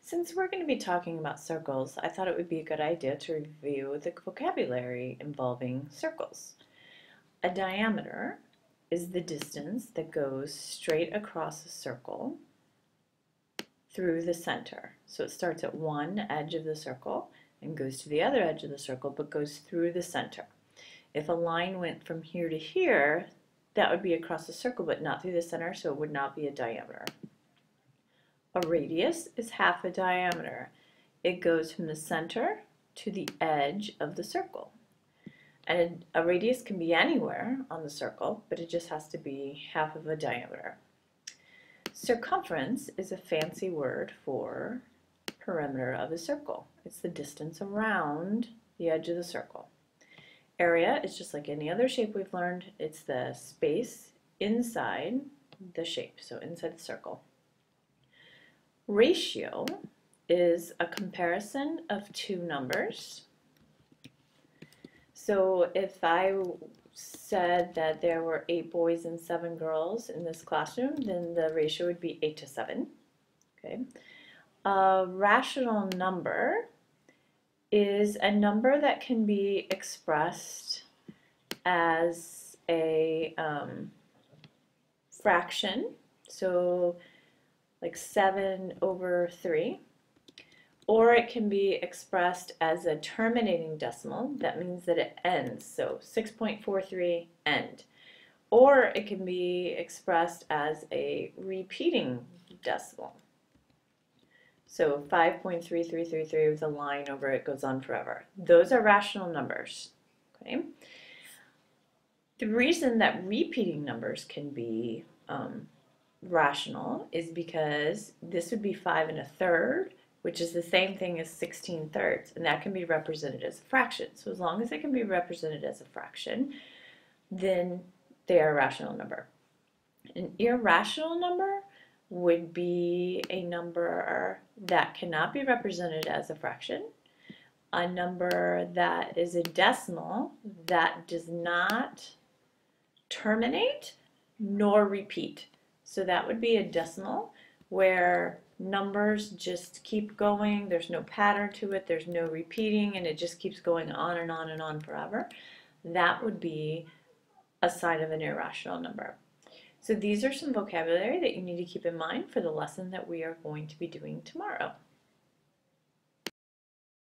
Since we're going to be talking about circles, I thought it would be a good idea to review the vocabulary involving circles. A diameter is the distance that goes straight across a circle through the center. So it starts at one edge of the circle and goes to the other edge of the circle, but goes through the center. If a line went from here to here, that would be across the circle, but not through the center, so it would not be a diameter. A radius is half a diameter. It goes from the center to the edge of the circle. And a radius can be anywhere on the circle, but it just has to be half of a diameter. Circumference is a fancy word for perimeter of a circle. It's the distance around the edge of the circle. Area is just like any other shape we've learned. It's the space inside the shape, so inside the circle. Ratio is a comparison of two numbers. So if I said that there were 8 boys and 7 girls in this classroom, then the ratio would be 8 to 7. Okay. A rational number is a number that can be expressed as a fraction. So like 7/3, or it can be expressed as a terminating decimal. That means that it ends, so 6.43 end. Or it can be expressed as a repeating decimal. So 5.3333 with a line over it goes on forever. Those are rational numbers. Okay. The reason that repeating numbers can be rational is because this would be 5 1/3, which is the same thing as 16/3, and that can be represented as a fraction. So as long as it can be represented as a fraction, then they are a rational number. An irrational number would be a number that cannot be represented as a fraction, a number that is a decimal that does not terminate nor repeat. So that would be a decimal where numbers just keep going, there's no pattern to it, there's no repeating, and it just keeps going on and on and on forever. That would be a sign of an irrational number. So these are some vocabulary that you need to keep in mind for the lesson that we are going to be doing tomorrow.